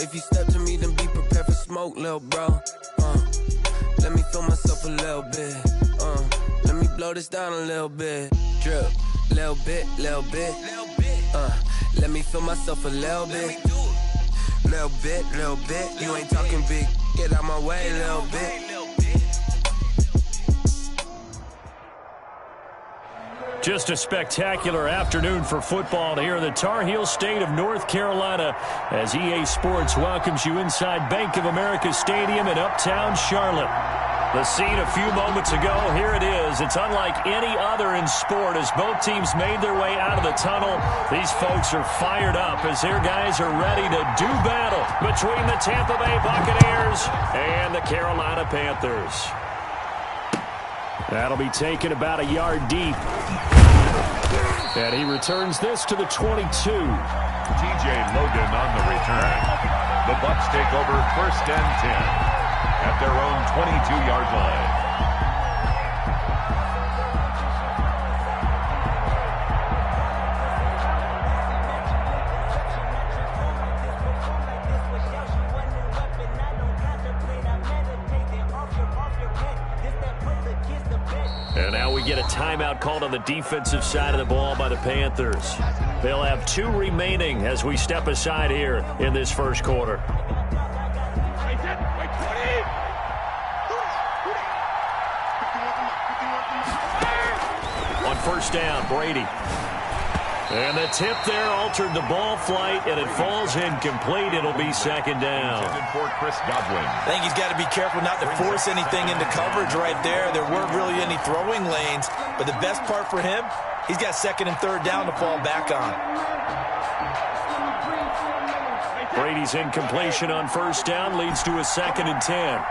If you step to me, then be prepared for smoke, lil' bro. Let me feel myself a little bit. Let me blow this down a little bit. Drip, little bit, little bit. Let me feel myself a little bit. Little bit, little bit. You ain't talking big. Get out my way, little bit. Just a spectacular afternoon for football here in the Tar Heel state of North Carolina as EA Sports welcomes you inside Bank of America Stadium in Uptown Charlotte. The scene a few moments ago, here it is. It's unlike any other in sport as both teams made their way out of the tunnel. These folks are fired up as their guys are ready to do battle between the Tampa Bay Buccaneers and the Carolina Panthers. That'll be taken about a yard deep. And he returns this to the 22. TJ Logan on the return. The Bucs take over 1st and 10 at their own 22-yard line. And now we get a timeout called on the defensive side of the ball by the Panthers. They'll have 2 remaining as we step aside here in this first quarter. On 1st down, Brady. And the tip there altered the ball flight, and it falls incomplete. It'll be 2nd down. For Chris Godwin. I think he's got to be careful not to force anything into coverage right there. There weren't really any throwing lanes, but the best part for him, he's got 2nd and 3rd down to fall back on. Brady's incompletion on 1st down leads to a 2nd and 10.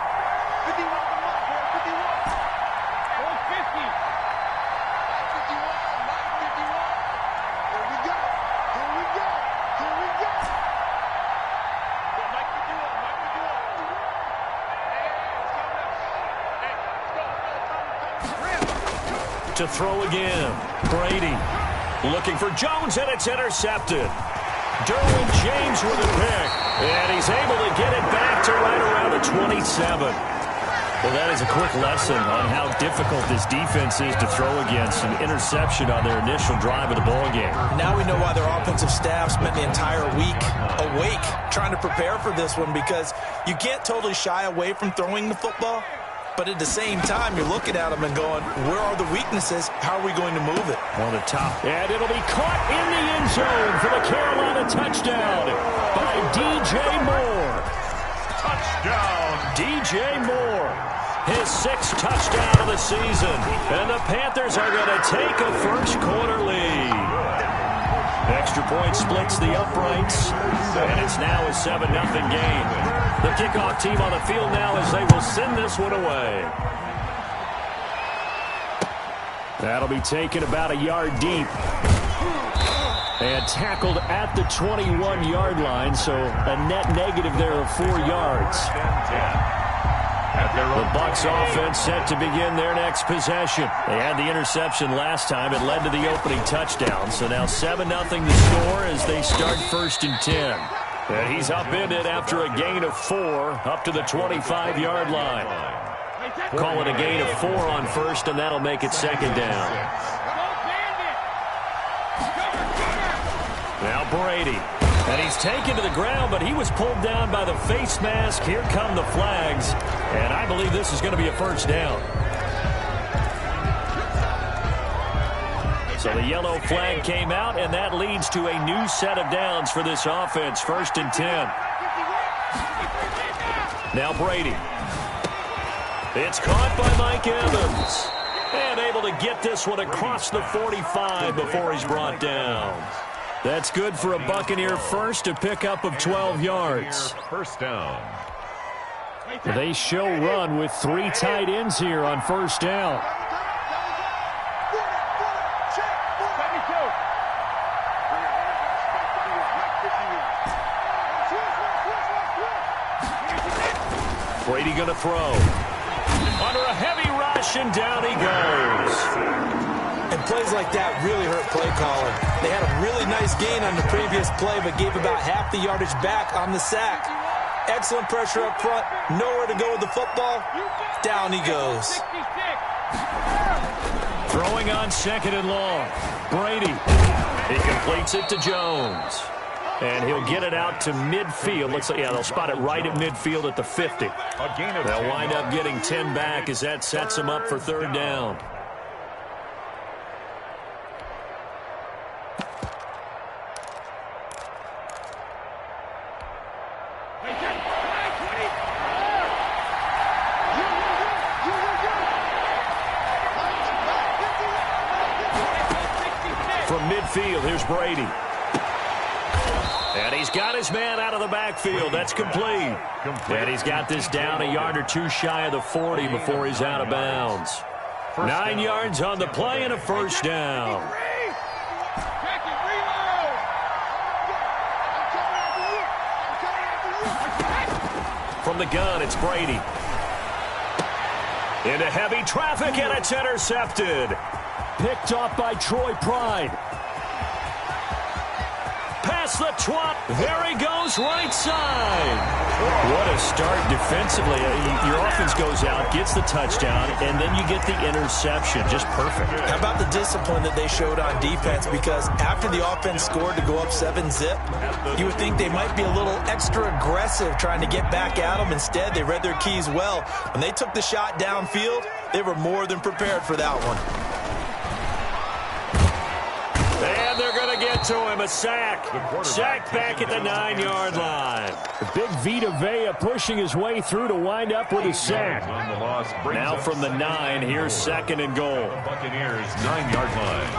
To throw again. Brady looking for Jones, and it's intercepted. Derwin James with a pick, and he's able to get it back to right around the 27. Well, that is a quick lesson on how difficult this defense is to throw against. An interception on their initial drive of the ballgame. Now we know why their offensive staff spent the entire week awake trying to prepare for this one, because you can't totally shy away from throwing the football. But at the same time, you're looking at them and going, where are the weaknesses? How are we going to move it? On the top. And it'll be caught in the end zone for the Carolina touchdown by DJ Moore. Touchdown. DJ Moore. His 6th touchdown of the season. And the Panthers are going to take a first quarter lead. Extra point splits the uprights, and it's now a 7-0 game. The kickoff team on the field now as they will send this one away. That'll be taken about a yard deep. And tackled at the 21-yard line, so a net negative there of 4 yards. The Bucs offense set to begin their next possession. They had the interception last time. It led to the opening touchdown. So now 7-0 the score as they start 1st and 10. And he's upended after a gain of 4 up to the 25-yard line. Call it a gain of 4 on 1st, and that'll make it 2nd down. Now Brady. And he's taken to the ground, but he was pulled down by the face mask. Here come the flags. And I believe this is going to be a first down. So the yellow flag came out, and that leads to a new set of downs for this offense. 1st and 10. Now Brady. It's caught by Mike Evans. And able to get this one across the 45 before he's brought down. That's good for a Buccaneer first, a pickup of 12 yards. 1st down. They show run with 3 tight ends here on 1st down. Brady going to throw. Under a heavy rush, and down he goes. And plays like that really hurt play calling. They had a really nice gain on the previous play, but gave about half the yardage back on the sack. Excellent pressure up front. Nowhere to go with the football. Down he goes. Throwing on 2nd and long. Brady. He completes it to Jones. And he'll get it out to midfield. Looks like, yeah, they'll spot it right at midfield at the 50. They'll wind up getting 10 back as that sets them up for 3rd down. From midfield, here's Brady. And he's got his man out of the backfield. That's complete. And he's got this down a yard or two shy of the 40 before he's out of bounds. 9 yards on the play and a 1st down. From the gun, it's Brady. Into heavy traffic, and it's intercepted. Picked off by Troy Pride. Past the 20. There he goes, right side. What a start defensively. Your offense goes out, gets the touchdown, and then you get the interception. Just perfect. How about the discipline that they showed on defense? Because after the offense scored to go up 7-zip, you would think they might be a little extra aggressive trying to get back at them. Instead, they read their keys well. When they took the shot downfield, they were more than prepared for that one. And they're going to get to him. A sack. Sack back at the 9-yard line. The big Vita Vea pushing his way through to wind up with a sack. Now from the 9, here's 2nd and goal. Buccaneers 9-yard line.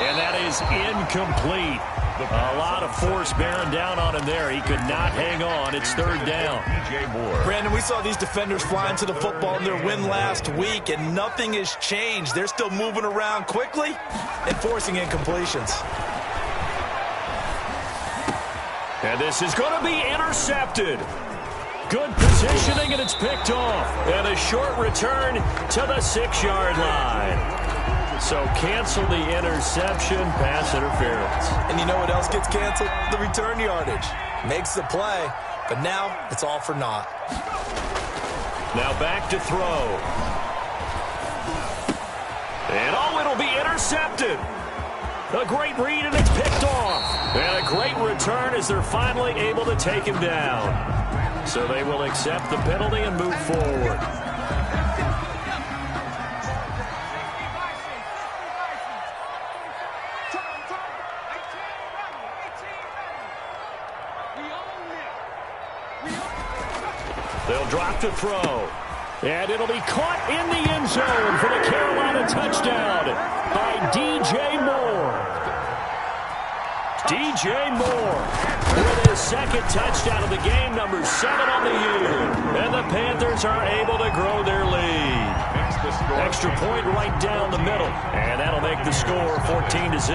And that is incomplete. A lot of force bearing down on him there. He could not hang on. It's 3rd down. Brandon, we saw these defenders flying to the football in their win last week, and nothing has changed. They're still moving around quickly and forcing incompletions. And this is going to be intercepted. Good positioning, and it's picked off. And a short return to the 6-yard line. So cancel the interception, pass interference. And you know what else gets canceled? The return yardage. Makes the play, but now it's all for naught. Now back to throw. And it'll be intercepted. A great read, and it's picked off. And a great return as they're finally able to take him down. So they will accept the penalty and move forward. They'll drop to throw. And it'll be caught in the end zone for the Carolina touchdown by DJ Moore. DJ Moore with his 2nd touchdown of the game, number 7 on the year. And the Panthers are able to grow their lead. Extra point right down the middle. And that'll make the score 14-0.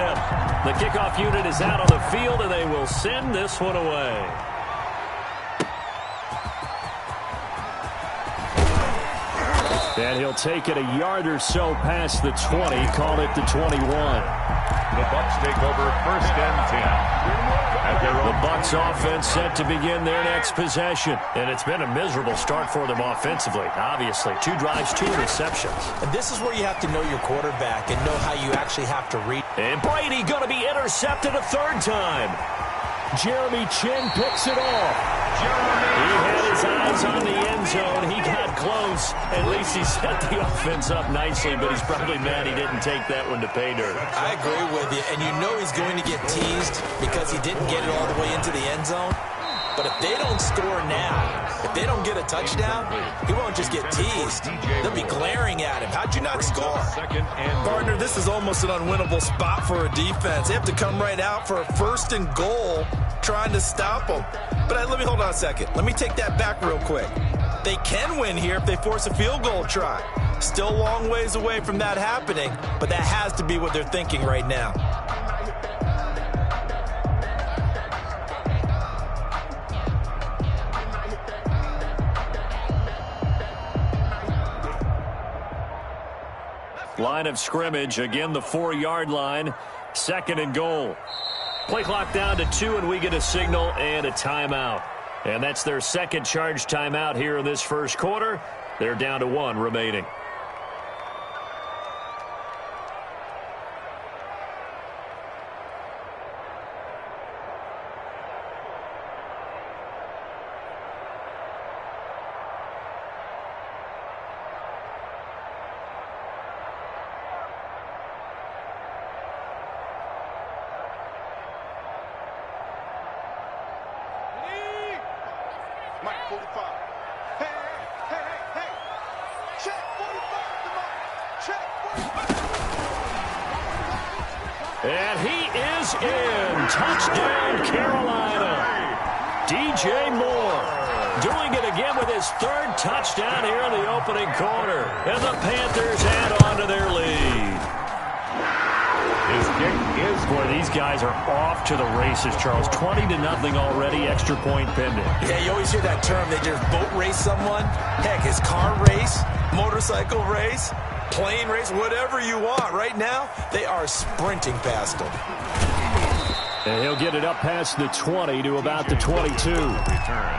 The kickoff unit is out on the field, and they will send this one away. And he'll take it a yard or so past the 20, call it the 21. The Bucs take over 1st and 10. The Bucs offense set to begin their next possession. And it's been a miserable start for them offensively, obviously. 2 drives, 2 interceptions. And this is where you have to know your quarterback and know how you actually have to read. And Brady going to be intercepted a 3rd time. Jeremy Chin picks it off. He had his eyes on the end zone. He got close. At least he set the offense up nicely, but he's probably mad he didn't take that one to pay dirt. I agree with you, and you know he's going to get teased because he didn't get it all the way into the end zone. But if they don't score now, if they don't get a touchdown, he won't just get teased. They'll be glaring at him. How'd you not score? Partner, this is almost an unwinnable spot for a defense. They have to come right out for a 1st and goal trying to stop them. But let me hold on a second. Let me take that back real quick. They can win here if they force a field goal try. Still a long ways away from that happening, but that has to be what they're thinking right now. Line of scrimmage, again the 4-yard line, 2nd and goal. Play clock down to 2, and we get a signal and a timeout. And that's their second charge timeout here in this first quarter. They're down to 1 remaining. Mike 45. Hey, hey, hey, hey. Check 45, come on. Check 45. And he is in. Touchdown, Carolina. DJ Moore doing it again with his 3rd touchdown here in the opening quarter. And the Panthers add on to their lead. His kick is Boy, these guys are off to the races, Charles. 20-0 already, extra point pending. Yeah, you always hear that term. They just boat race someone. Heck, it's car race, motorcycle race, plane race, whatever you want. Right now, they are sprinting past them. And he'll get it up past the 20 to about the 22. return.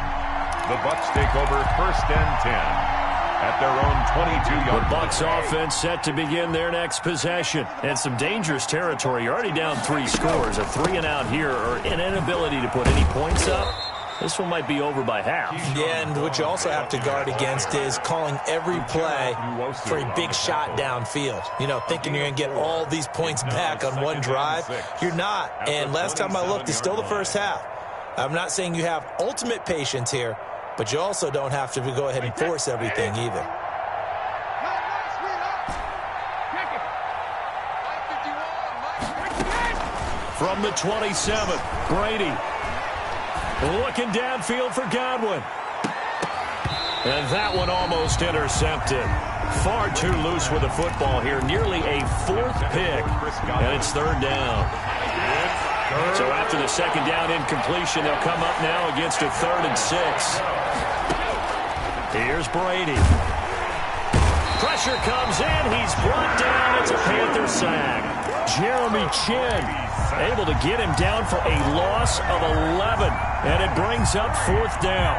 The Bucs take over 1st and 10. At their own 22-yard The Bucs offense set to begin their next possession. And some dangerous territory. You're already down 3 scores. A 3-and-out here or an inability to put any points up. This one might be over by half. Yeah, and what you also have to guard against is calling every play for a big shot downfield. You know, thinking you're going to get all these points back on one drive. You're not. And last time I looked, it's still the first half. I'm not saying you have ultimate patience here, but you also don't have to go ahead and force everything either. From the 27, Brady looking downfield for Godwin. And that one almost intercepted. Far too loose with the football here. Nearly a 4th pick. And it's 3rd down. So after the 2nd down incompletion, they'll come up now against a 3rd and 6. Here's Brady. Pressure comes in. He's brought down. It's a Panther sack. Jeremy Chin able to get him down for a loss of 11. And it brings up 4th down.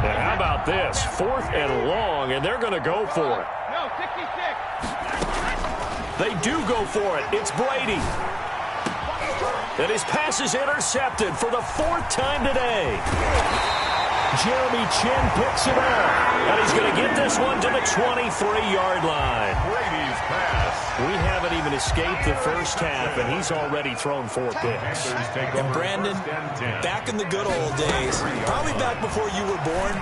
And how about this? 4th and long, and they're going to go for it. No, 66. They do go for it. It's Brady. And his pass is intercepted for the 4th time today. Jeremy Chin picks it up. And he's going to get this one to the 23-yard line. Brady's pass. We haven't even escaped the first half, and he's already thrown 4 picks. And Brandon, back in the good old days, probably back before you were born,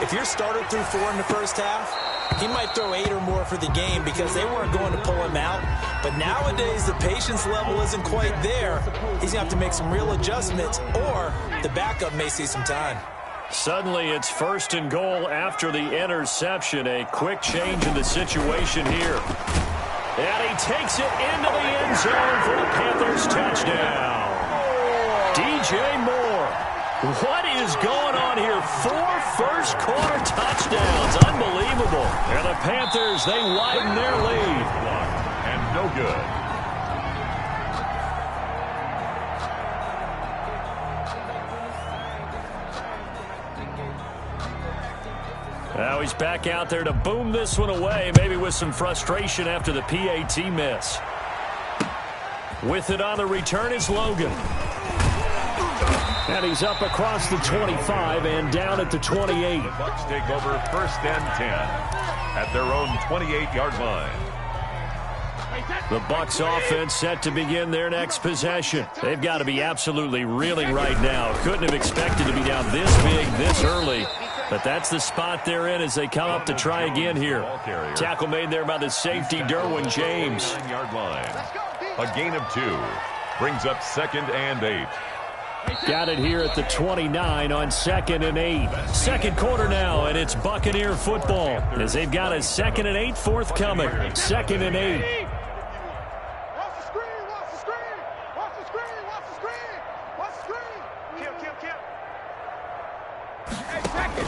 if your starter threw 4 in the first half, he might throw 8 or more for the game because they weren't going to pull him out. But nowadays, the patience level isn't quite there. He's going to have to make some real adjustments, or the backup may see some time. Suddenly, it's 1st and goal after the interception. A quick change in the situation here. And he takes it into the end zone for the Panthers touchdown. DJ Moore. What is going on here? 4 first-quarter touchdowns. Unbelievable. And the Panthers, they widen their lead. And no good. Now he's back out there to boom this one away, maybe with some frustration after the PAT miss. With it on the return is Logan. And he's up across the 25 and down at the 28. The Bucs take over 1st and 10 at their own 28-yard line. The Bucs offense set to begin their next possession. They've got to be absolutely reeling right now. Couldn't have expected to be down this big, this early. But that's the spot they're in as they come up to try again here. Tackle made there by the safety, Derwin James. 9-yard line. A gain of 2 brings up 2nd and 8. Got it here at the 29 on 2nd and 8. Second quarter now, and it's Buccaneer football as they've got a 2nd and 8 forthcoming. 2nd and 8. Watch the screen, watch the screen. Watch the screen, watch the screen. Watch the screen. Kill. Hey, check it.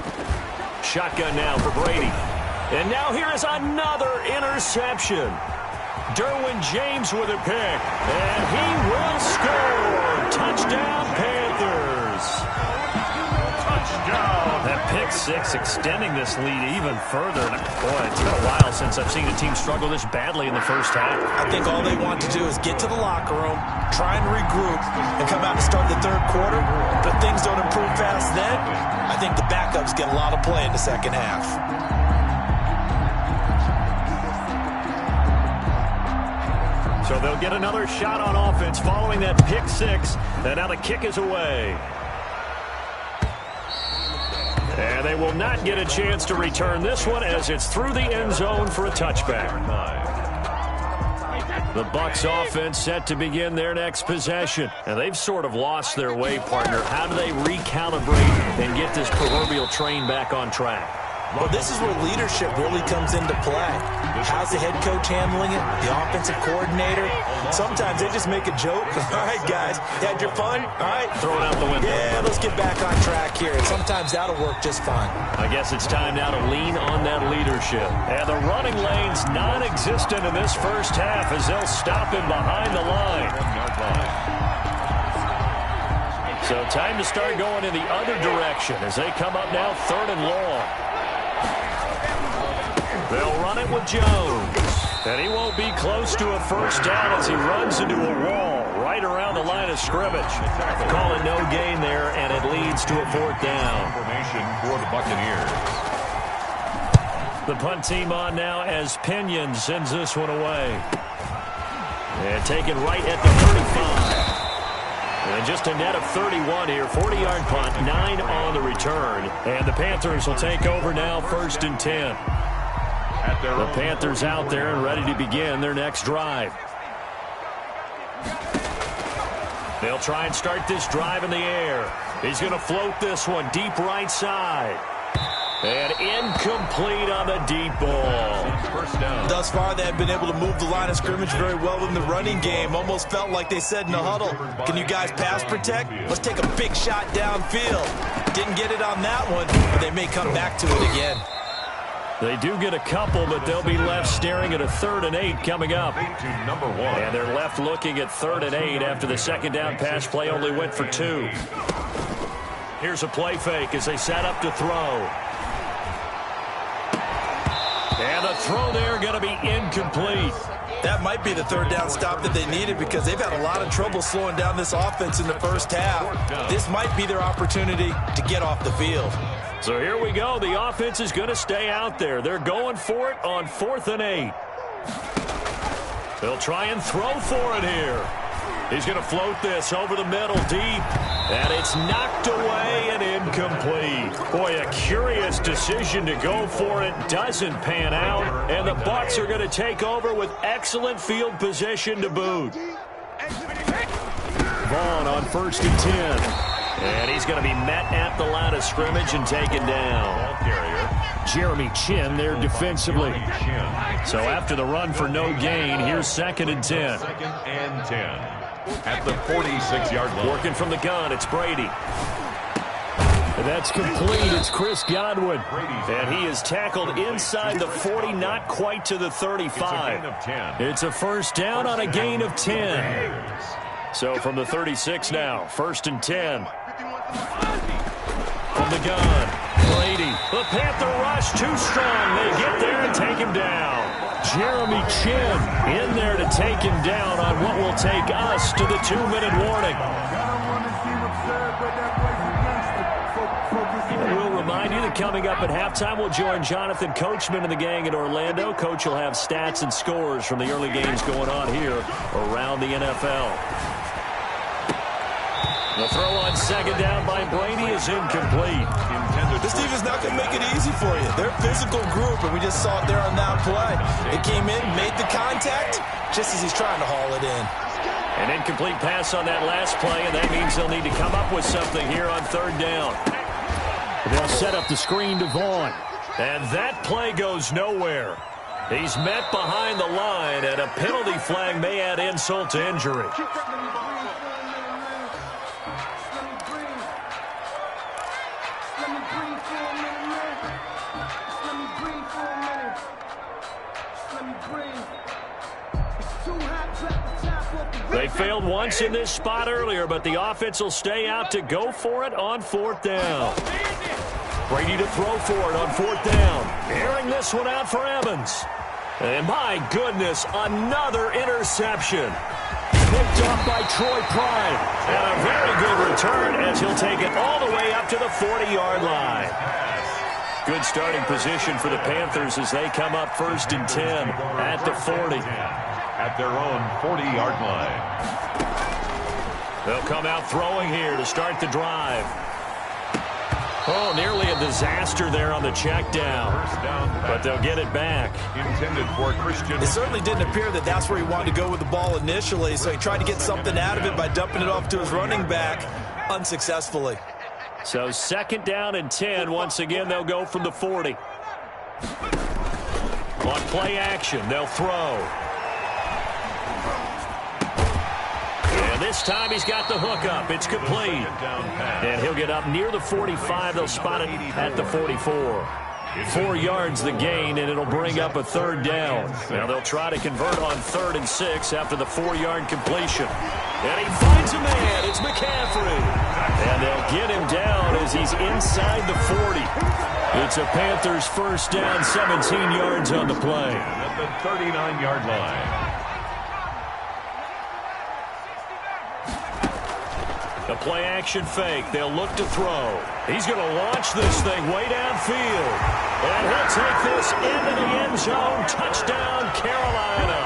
Shotgun now for Brady. And now here is another interception. Derwin James with a pick. And he will score. Touchdown, Panthers. Touchdown. That pick six extending this lead even further. Boy, it's been a while since I've seen a team struggle this badly in the first half. I think all they want to do is get to the locker room, try and regroup, and come out and start the third quarter. But things don't improve fast then. I think the backups get a lot of play in the second half. So they'll get another shot on offense following that pick six. And now the kick is away. And they will not get a chance to return this one as it's through the end zone for a touchback. The Bucs offense set to begin their next possession. And they've sort of lost their way, partner. How do they recalibrate and get this proverbial train back on track? Well, this is where leadership really comes into play. How's the head coach handling it? The offensive coordinator? Sometimes they just make a joke. All right, guys, you had your fun? All right. Throw it out the window. Yeah, let's get back on track here. And sometimes that'll work just fine. I guess it's time now to lean on that leadership. And the running lane's non-existent in this first half as they'll stop him behind the line. So time to start going in the other direction as they come up now 3rd and long. They'll run it with Jones. And he won't be close to a first down as he runs into a wall right around the line of scrimmage. Call it no gain there, and it leads to a 4th down. Formation for the Buccaneers. The punt team on now as Pinion sends this one away. And taken right at the 35. And just a net of 31 here. 40-yard punt, 9 on the return. And the Panthers will take over now 1st and 10. The Panthers out there and ready to begin their next drive. They'll try and start this drive in the air. He's going to float this one deep right side. And incomplete on the deep ball. First down. Thus far, they have been able to move the line of scrimmage very well in the running game. Almost felt like they said in the huddle, can you guys pass protect? Let's take a big shot downfield. Didn't get it on that one, but they may come back to it again. They do get a couple, but they'll be left staring at a 3rd and 8 coming up. Number 1. And they're left looking at 3rd and 8 after the second down pass play only went for 2. Here's a play fake as they set up to throw. And the throw there going to be incomplete. That might be the 3rd down stop that they needed because they've had a lot of trouble slowing down this offense in the first half. This might be their opportunity to get off the field. So here we go. The offense is going to stay out there. They're going for it on 4th and 8. They'll try and throw for it here. He's going to float this over the middle deep. And it's knocked away and incomplete. Boy, a curious decision to go for it. Doesn't pan out. And the Bucs are going to take over with excellent field position to boot. Vaughn on 1st and 10. And he's going to be met at the line of scrimmage and taken down. Jeremy Chin there defensively. So after the run for no gain, here's 2nd and 10. 2nd and 10 at the 46-yard line. Working from the gun, it's Brady. And that's complete. It's Chris Godwin. And he is tackled inside the 40, not quite to the 35. It's a first down on a gain of 10. So from the 36 now, 1st and 10. From the gun, Brady. The Panther rush too strong. They get there and take him down. Jeremy Chin in there to take him down on what will take us to the 2-minute warning. And we'll remind you that coming up at halftime, we'll join Jonathan Coachman and the gang in Orlando. Coach will have stats and scores from the early games going on here around the NFL. The throw on 2nd down by Brady is incomplete. This team is not going to make it easy for you. They're a physical group, and we just saw it there on that play. It came in, made the contact, just as he's trying to haul it in. An incomplete pass on that last play, and that means they'll need to come up with something here on 3rd down. They'll set up the screen to Vaughn. And that play goes nowhere. He's met behind the line, and a penalty flag may add insult to injury. Let me breathe for a minute. They failed once in this spot earlier, but the offense will stay out to go for it on 4th down. Brady to throw for it on 4th down. Airing this one out for Evans. And my goodness, another interception. Picked up by Troy Pride. And a very good return as he'll take it all the way up to the 40-yard line. Good starting position for the Panthers as they come up 1st and 10 at the 40. At their own 40-yard line. They'll come out throwing here to start the drive. Oh, nearly a disaster there on the check down. But they'll get it back. Intended for Christian. It certainly didn't appear that that's where he wanted to go with the ball initially, so he tried to get something out of it by dumping it off to his running back unsuccessfully. So 2nd down and 10. Once again, they'll go from the 40. On play action, they'll throw. And this time he's got the hook up. It's complete. And he'll get up near the 45. They'll spot it at the 44. 4 yards the gain, and it'll bring up a 3rd down. Now they'll try to convert on 3rd and 6 after the 4-yard completion. And he finds a man. It's McCaffrey. And they'll get him down as he's inside the 40. It's a Panthers 1st down, 17 yards on the play. At the 39-yard line. The play-action fake. They'll look to throw. He's going to launch this thing way downfield. And he'll take this into the end zone. Touchdown, Carolina.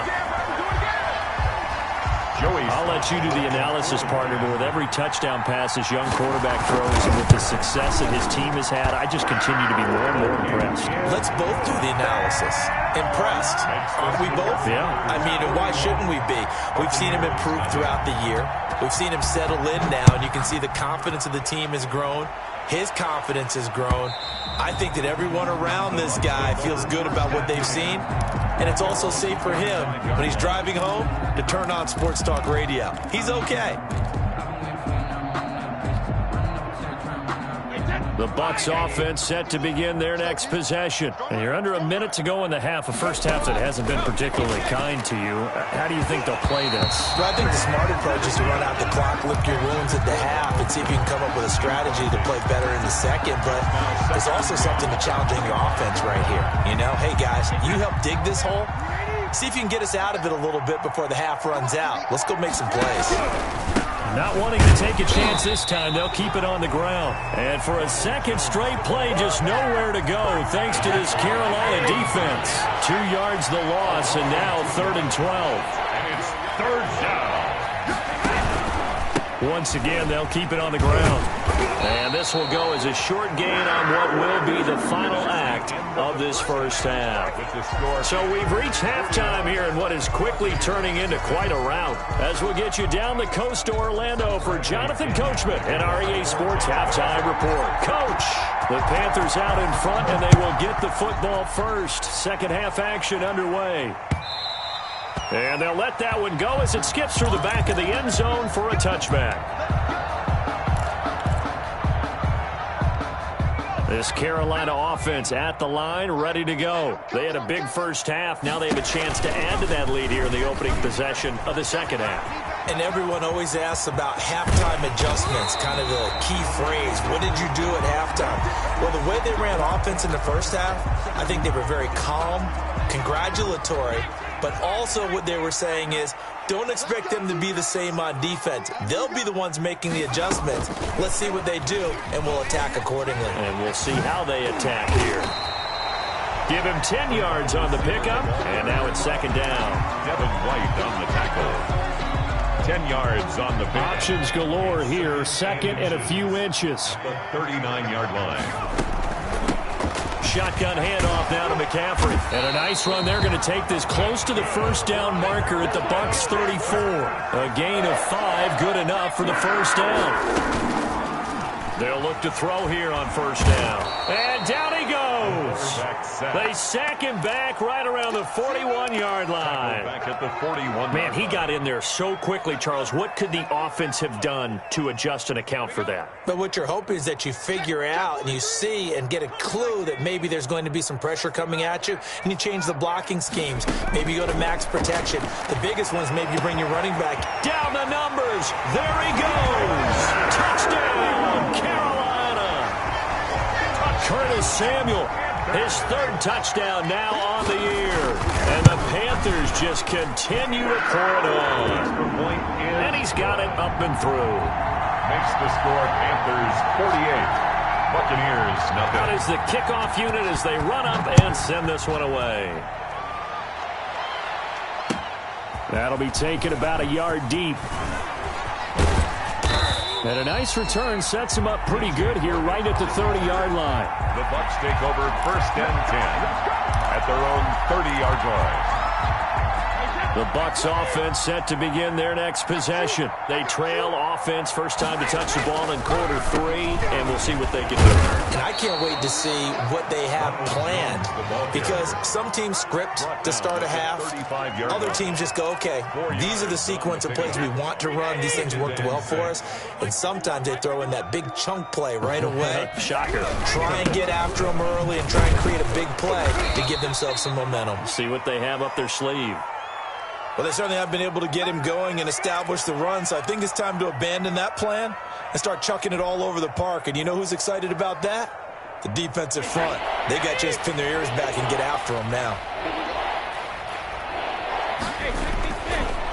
I'll let you do the analysis, partner, but with every touchdown pass his young quarterback throws and with the success that his team has had, I just continue to be more and more impressed. Let's both do the analysis. Impressed. Aren't we both? Yeah. I mean, and why shouldn't we be? We've seen him improve throughout the year. We've seen him settle in now, and you can see the confidence of the team has grown. His confidence has grown. I think that everyone around this guy feels good about what they've seen, and it's also safe for him when he's driving home to turn on Sports Talk Radio. He's okay. The Bucs offense set to begin their next possession. And you're under a minute to go in the half, a first half that hasn't been particularly kind to you. How do you think they'll play this? Well, I think the smart approach is to run out the clock, lick your wounds at the half, and see if you can come up with a strategy to play better in the second. But there's also something to challenging your offense right here. You know, hey, guys, you help dig this hole. See if you can get us out of it a little bit before the half runs out. Let's go make some plays. Not wanting to take a chance this time, they'll keep it on the ground. And for a second straight play, just nowhere to go thanks to this Carolina defense. 2 yards the loss, and now 3rd and 12. And it's 3rd down. Once again, they'll keep it on the ground. And this will go as a short gain on what will be the final act of this first half. So we've reached halftime here in what is quickly turning into quite a rout. As we'll get you down the coast to Orlando for Jonathan Coachman and our EA Sports Halftime Report. Coach, the Panthers out in front, and they will get the football first. Second half action underway. And they'll let that one go as it skips through the back of the end zone for a touchback. This Carolina offense at the line, ready to go. They had a big first half. Now they have a chance to add to that lead here in the opening possession of the second half. And everyone always asks about halftime adjustments, kind of the key phrase. What did you do at halftime? Well, the way they ran offense in the first half, I think they were very calm, congratulatory, but also what they were saying is, don't expect them to be the same on defense. They'll be the ones making the adjustments. Let's see what they do, and we'll attack accordingly. And we'll see how they attack here. Give him 10 yards on the pickup, and now it's 2nd down. Devin White on the tackle. 10 yards on the pickup. Options galore here, 2nd and a few inches. The 39-yard line. Shotgun handoff now to McCaffrey. And a nice run. They're going to take this close to the first down marker at the Bucs 34. A gain of 5, good enough for the first down. They'll look to throw here on first down. And down he goes. goes. They sack him back right around the 41-yard line. Back at the 41. Man, he got in there so quickly, Charles. What could the offense have done to adjust and account for that? But what you're hoping is that you figure out and you see and get a clue that maybe there's going to be some pressure coming at you, and you change the blocking schemes. Maybe you go to max protection. The biggest one is maybe you bring your running back down the numbers. There he goes. Touchdown, Carolina. Curtis Samuel, his third touchdown now on the year. And the Panthers just continue to pour it on. And he's got it up and through. Makes the score Panthers 48. Buccaneers nothing. That is the kickoff unit as they run up and send this one away. That'll be taken about a yard deep. And a nice return sets him up pretty good here right at the 30-yard line. The Bucs take over 1st and 10 at their own 30-yard line. The Bucs offense set to begin their next possession. They trail offense, first time to touch the ball in quarter 3, and we'll see what they can do. And I can't wait to see what they have planned, because some teams script to start a half. Other teams just go, okay, these are the sequence of plays we want to run. These things worked well for us. And sometimes they throw in that big chunk play right away. Shocker. Try and get after them early and try and create a big play to give themselves some momentum. See what they have up their sleeve. Well, they certainly have been able to get him going and establish the run, so I think it's time to abandon that plan and start chucking it all over the park. And you know who's excited about that? The defensive front. They got a chance to pin their ears back and get after him now.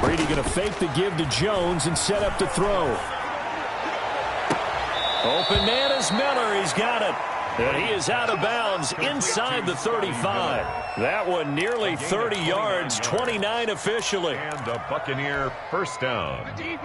Brady going to fake the give to Jones and set up to throw. Open man is Miller. He's got it. And he is out of bounds inside the 35. That one nearly 30 yards, 29 officially. And a Buccaneer first down. The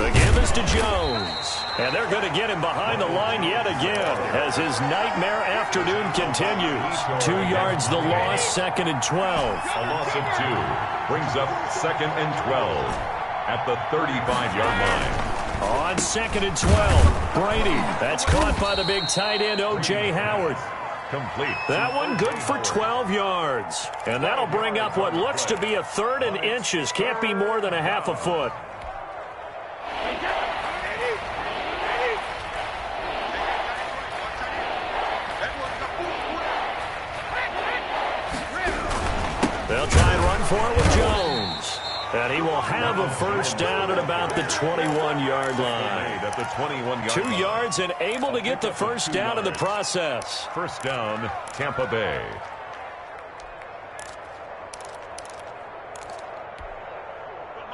give is to Jones. And they're going to get him behind the line yet again as his nightmare afternoon continues. 2 yards the loss, 2nd and 12. A loss of 2 brings up 2nd and 12. At the 35-yard line. On 2nd and 12, Brady. That's caught by the big tight end, O.J. Howard. Complete. That one good for 12 yards. And that'll bring up what looks to be a 3rd and inches. Can't be more than a half a foot. They'll try and run for it with Jones. And he will have a first down at about the 21-yard line. At the 21-yard 2 line. yards and able to get the first down in the process. First down, Tampa Bay.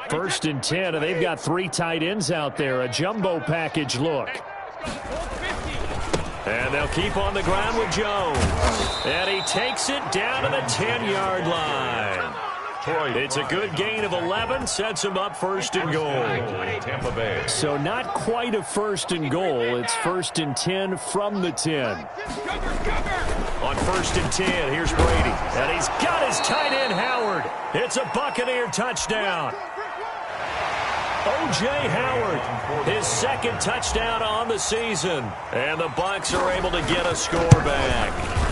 First and 10, and they've got 3 tight ends out there. A jumbo package look. And they'll keep on the ground with Jones. And he takes it down to the 10-yard line. It's a good gain of 11, sets him up 1st and goal. Tampa Bay. So not quite a 1st and goal. It's 1st and 10 from the 10. On 1st and 10, here's Brady. And he's got his tight end, Howard. It's a Buccaneer touchdown. O.J. Howard, his 2nd touchdown on the season. And the Bucs are able to get a score back.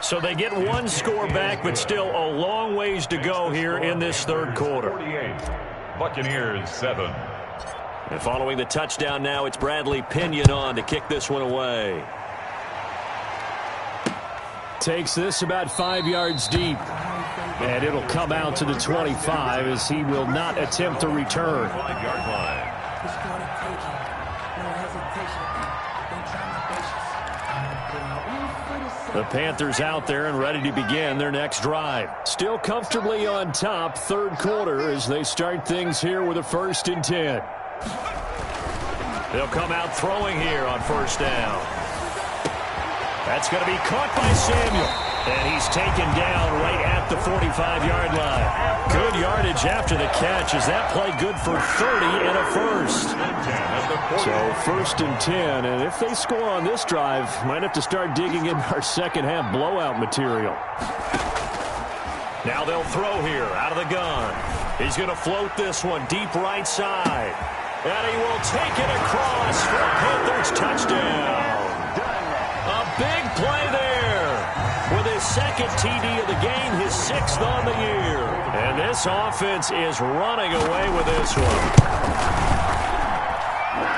So they get 1 score back, but still a long ways to go here in this 3rd quarter. 48. Buccaneers 7. And following the touchdown now, it's Bradley Pinion on to kick this one away. Takes this about 5 yards deep. And it'll come out to the 25 as he will not attempt to return. 5-yard line. The Panthers out there and ready to begin their next drive. Still comfortably on top, 3rd quarter as they start things here with a 1st and 10. They'll come out throwing here on 1st down. That's going to be caught by Samuel. And he's taken down right at the 45-yard line. Good yardage after the catch. Is that play good for 30 and a first? So 1st and 10. And if they score on this drive, might have to start digging in our second-half blowout material. Now they'll throw here out of the gun. He's going to float this one deep right side. And he will take it across for a Panthers touchdown. A big play there. With his second TD of the game, his 6th on the year. And this offense is running away with this one.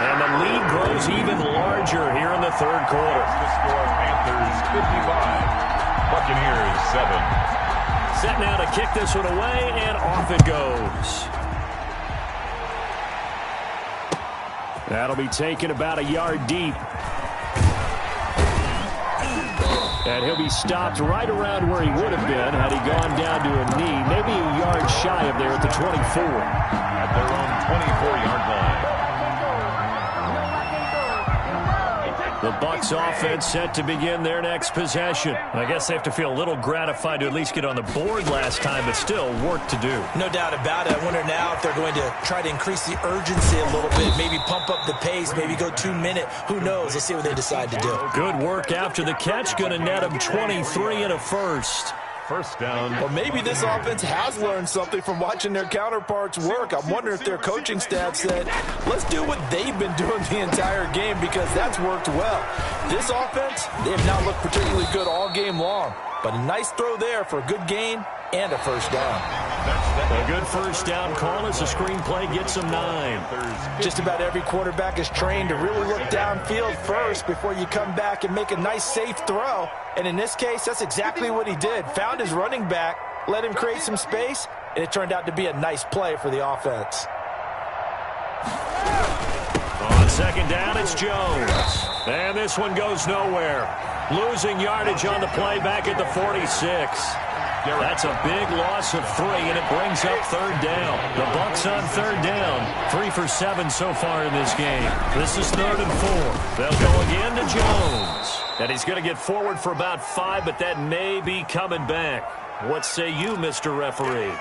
And the lead grows even larger here in the third quarter. The score, Panthers 55, Buccaneers 7. Set now to kick this one away, and off it goes. That'll be taken about a yard deep. And he'll be stopped right around where he would have been had he gone down to a knee, maybe a yard shy of there at the 24. At their own 24-yard line. The Bucs offense set to begin their next possession. I guess they have to feel a little gratified to at least get on the board last time, but still work to do. No doubt about it. I wonder now if they're going to try to increase the urgency a little bit, maybe pump up the pace, maybe go 2-minute. Who knows? Let's see what they decide to do. Good work after the catch. Going to net them 23 and a first. First down. Or maybe this offense has learned something from watching their counterparts work. I'm wondering if their coaching staff said, let's do what they've been doing the entire game because that's worked well. This offense, they have not looked particularly good all game long. But a nice throw there for a good gain and a first down. A good first down call as the screenplay gets them 9. Just about every quarterback is trained to really look downfield first before you come back and make a nice, safe throw. And in this case, that's exactly what he did. Found his running back, let him create some space, and it turned out to be a nice play for the offense. On second down, it's Jones. And this one goes nowhere. Losing yardage on the play back at the 46. That's a big loss of 3, and it brings up third down. The Bucs on third down. 3 for 7 so far in this game. This is 3rd and 4. They'll go again to Jones. And he's going to get forward for about 5, but that may be coming back. What say you, Mr. Referee?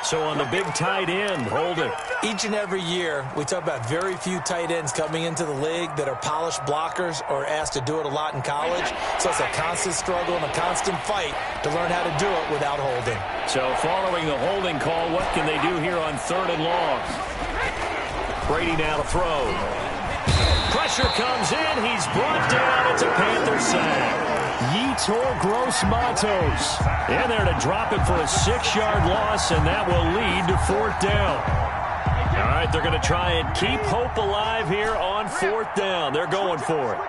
So on the big tight end, hold it. Each and every year, we talk about very few tight ends coming into the league that are polished blockers or asked to do it a lot in college. So it's a constant struggle and a constant fight to learn how to do it without holding. So following the holding call, what can they do here on 3rd and long? Brady now to throw. Pressure comes in. He's brought down. It's a Panther sack. Yetur Gross-Matos in there to drop it for a 6-yard loss, and that will lead to 4th down. All right, they're going to try and keep hope alive here on 4th down. They're going for it.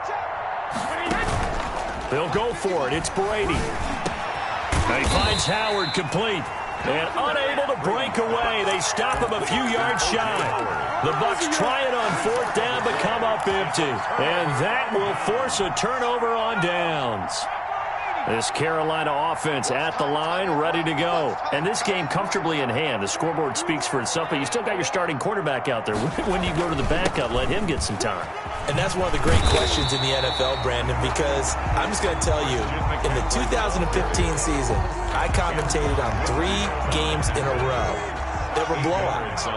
They'll go for it. It's Brady. And he finds Howard complete. And unable to break away. They stop him a few yards shy. The Bucs try it on 4th down, but come up empty. And that will force a turnover on downs. This Carolina offense at the line, ready to go. And this game comfortably in hand. The scoreboard speaks for itself, but you still got your starting quarterback out there. When do you go to the backup, let him get some time? And that's one of the great questions in the NFL, Brandon, because I'm just going to tell you, in the 2015 season, I commentated on 3 games in a row that were blowouts.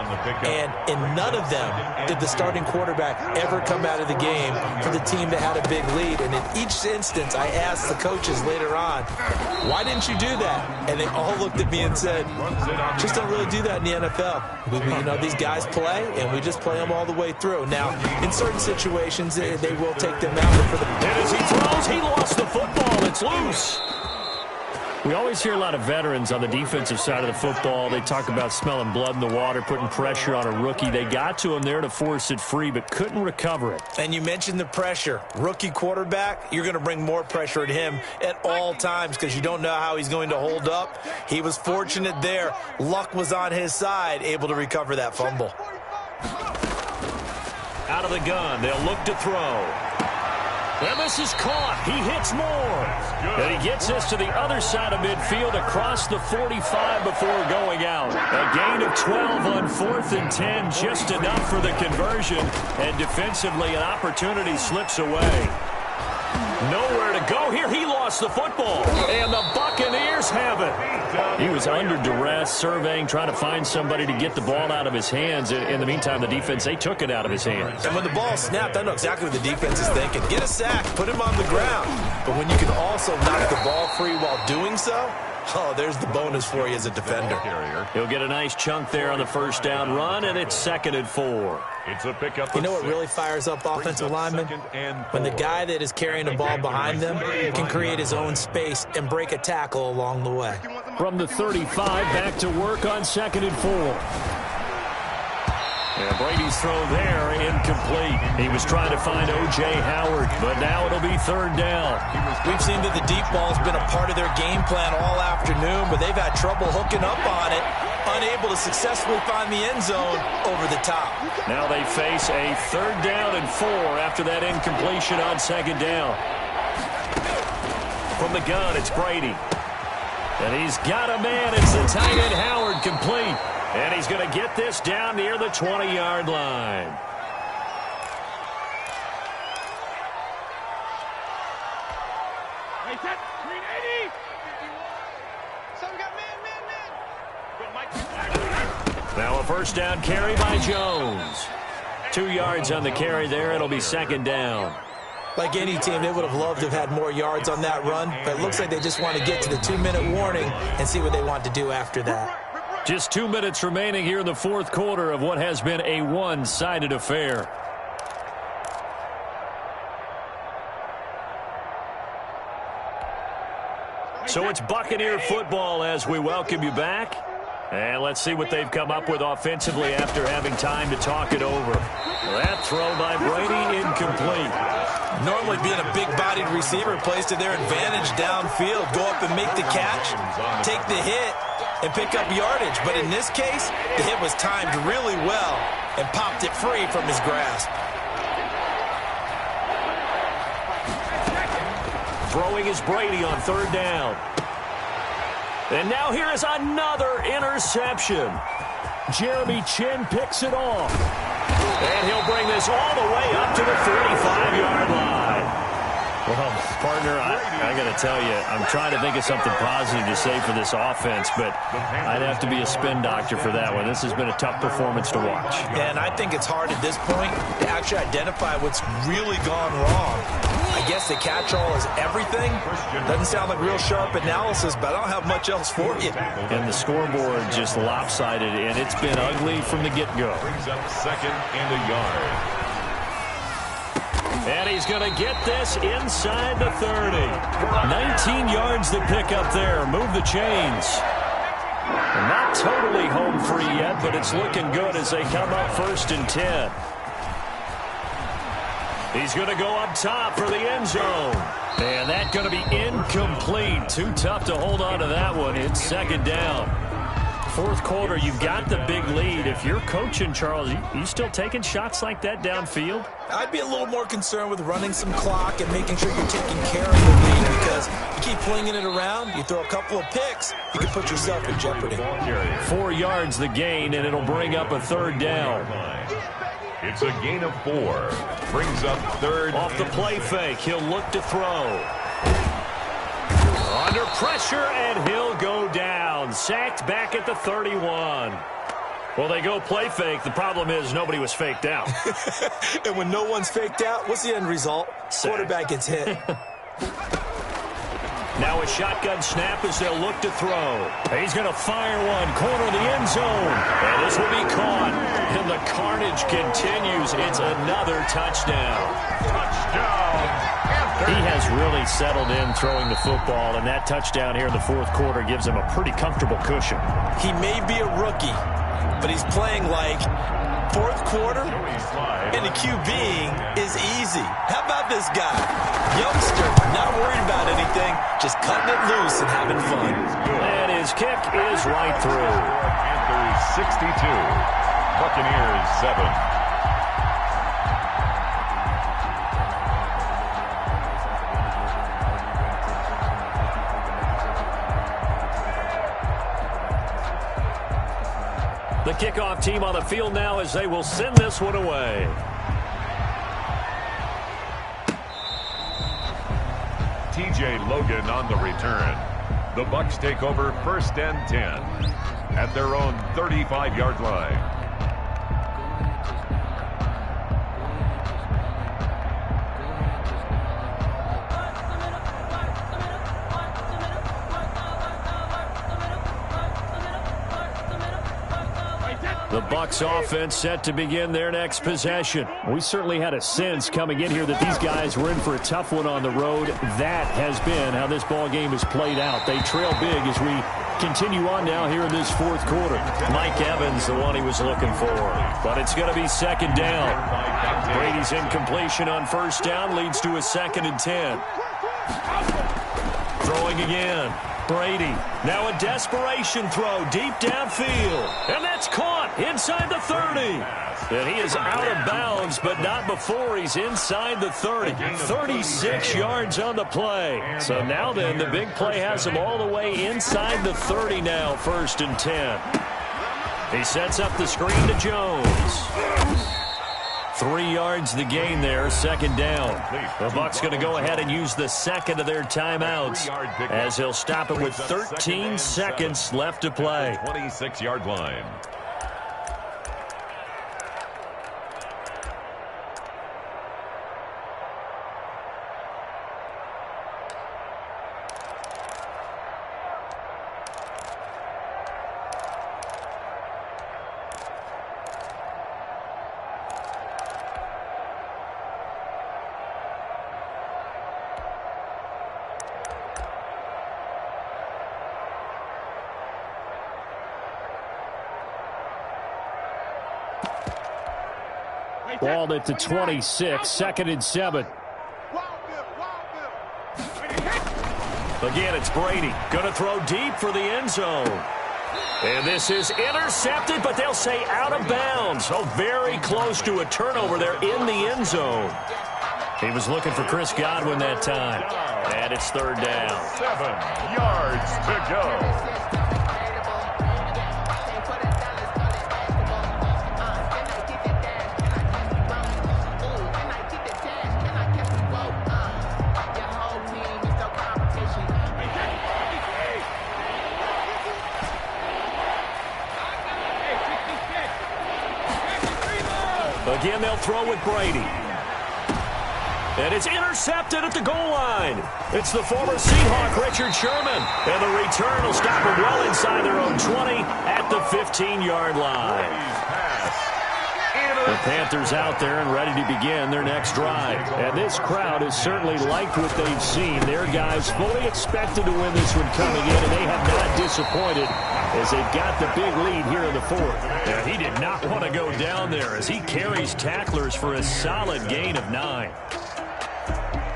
And in none of them did the starting quarterback ever come out of the game for the team that had a big lead. And in each instance, I asked the coaches later on, why didn't you do that? And they all looked at me and said, just don't really do that in the NFL. You know, these guys play, and we just play them all the way through. Now, in certain situations, they will take them out. But for the and as he throws, he lost the football. It's loose. We always hear a lot of veterans on the defensive side of the football. They talk about smelling blood in the water, putting pressure on a rookie. They got to him there to force it free, but couldn't recover it. And you mentioned the pressure. Rookie quarterback, you're going to bring more pressure at him at all times because you don't know how he's going to hold up. He was fortunate there. Luck was on his side, able to recover that fumble. Out of the gun, they'll look to throw. And this is caught. He hits more. And he gets this to the other side of midfield across the 45 before going out. A gain of 12 on 4th and 10, just enough for the conversion. And defensively, an opportunity slips away. Nowhere to go here. He lost the football. And the Buccaneers have it. He was under duress, surveying, trying to find somebody to get the ball out of his hands. In the meantime, the defense, they took it out of his hands. And when the ball snapped, I know exactly what the defense is thinking. Get a sack, put him on the ground. But when you can also knock the ball free while doing so, Oh, there's the bonus for you as a defender. He'll get a nice chunk there on the first down run, and it's 2nd and 4. It's a pickup. You know what really fires up offensive linemen? When the guy that is carrying the ball behind them can create his own space and break a tackle along the way. From the 35, back to work on 2nd and 4. And Brady's throw there, incomplete. He was trying to find O.J. Howard, but now it'll be 3rd down. We've seen that the deep ball's been a part of their game plan all afternoon, but they've had trouble hooking up on it, unable to successfully find the end zone over the top. Now they face a 3rd down and 4 after that incompletion on 2nd down. From the gun, it's Brady. And he's got a man. It's the tight end Howard, complete. And he's going to get this down near the 20-yard line. Now a 1st down carry by Jones. 2 yards on the carry there. It'll be 2nd down. Like any team, they would have loved to have had more yards on that run, but it looks like they just want to get to the 2-minute warning and see what they want to do after that. Just 2 minutes remaining here in the 4th quarter of what has been a one-sided affair. So it's Buccaneer football as we welcome you back. And let's see what they've come up with offensively after having time to talk it over. That throw by Brady, incomplete. Normally being a big-bodied receiver plays to their advantage downfield. Go up and make the catch, take the hit, and pick up yardage. But in this case, the hit was timed really well and popped it free from his grasp. Throwing is Brady on 3rd down. And now here is another interception. Jeremy Chin picks it off. And he'll bring this all the way up to the 45-yard line. Well, partner, I got to tell you, I'm trying to think of something positive to say for this offense, but I'd have to be a spin doctor for that one. This has been a tough performance to watch. And I think it's hard at this point to actually identify what's really gone wrong. I guess the catch-all is everything. Doesn't sound like real sharp analysis, but I don't have much else for you. And the scoreboard just lopsided, and it's been ugly from the get-go. Brings up 2nd and a yard. And he's going to get this inside the 30. 19 yards to pick up there. Move the chains. And not totally home free yet, but it's looking good as they come up 1st and 10. He's going to go up top for the end zone. And that's going to be incomplete. Too tough to hold on to that one. It's 2nd down. 4th quarter, you've got the big lead. If you're coaching, Charles, you still taking shots like that downfield? I'd be a little more concerned with running some clock and making sure you're taking care of the lead, because you keep flinging it around, you throw a couple of picks, you can put yourself in jeopardy. 4 yards the gain, and it'll bring up a 3rd down. It's a gain of 4. Brings up 3rd. Off the play fake, he'll look to throw. Under pressure, and he'll go down. Sacked back at the 31. Well, they go play fake. The problem is nobody was faked out. And when no one's faked out, what's the end result? Quarterback gets hit. Now a shotgun snap as they'll look to throw. He's going to fire one, corner of the end zone. And this will be caught. And the carnage continues. It's another touchdown. Touchdown. He has really settled in throwing the football, and that touchdown here in the 4th quarter gives him a pretty comfortable cushion. He may be a rookie, but he's playing like 4th quarter, and the QBing is easy. How about this guy? Youngster, not worried about anything, just cutting it loose and having fun. And his kick is right through. Panthers 62, Buccaneers 7. The kickoff team on the field now as they will send this one away. T.J. Logan on the return. The Bucs take over 1st and 10 at their own 35-yard line. The Bucs offense set to begin their next possession. We certainly had a sense coming in here that these guys were in for a tough one on the road. That has been how this ball game has played out. They trail big as we continue on now here in this fourth quarter. Mike Evans, the one he was looking for. But it's going to be second down. Brady's incompletion on first down leads to a 2nd and 10. Throwing again. Brady, now a desperation throw deep downfield. And that's caught inside the 30. And he is out of bounds, but not before he's inside the 30. 36 yards on the play. So now then, the big play has him all the way inside the 30 now, 1st and 10. He sets up the screen to Jones. 3 yards the gain there, 2nd down. The Bucs going to go ahead and use the second of their timeouts as he'll stop it with 13 seconds left to play. 26-yard line. Ball at the 26, 2nd and 7. Again, it's Brady. Going to throw deep for the end zone. And this is intercepted, but they'll say out of bounds. So very close to a turnover there in the end zone. He was looking for Chris Godwin that time. And it's 3rd down. 7 yards to go. Again, they'll throw with Brady. And it's intercepted at the goal line. It's the former Seahawk, Richard Sherman. And the return will stop them well inside their own 20 at the 15-yard line. The Panthers out there and ready to begin their next drive. And this crowd has certainly liked what they've seen. Their guys fully expected to win this one coming in, and they have not disappointed as they've got the big lead here in the 4th. And he did not want to go down there as he carries tacklers for a solid gain of 9.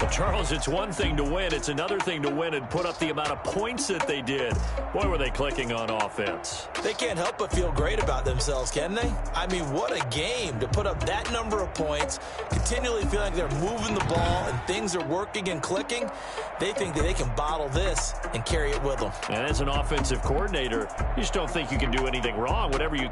Well, Charles, it's one thing to win. It's another thing to win and put up the amount of points that they did. Boy, were they clicking on offense. They can't help but feel great about themselves, can they? I mean, what a game to put up that number of points, continually feel like they're moving the ball and things are working and clicking. They think that they can bottle this and carry it with them. And as an offensive coordinator, you just don't think you can do anything wrong. Whatever you...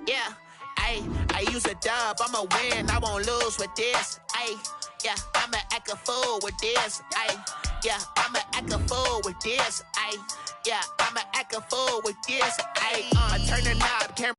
Yeah, I use a dub, I'ma win, I won't lose with this. Yeah, I'ma act a fool with this. Yeah, I'ma act a fool with this. Yeah, I'ma act a fool with this. I turn the knob, camera.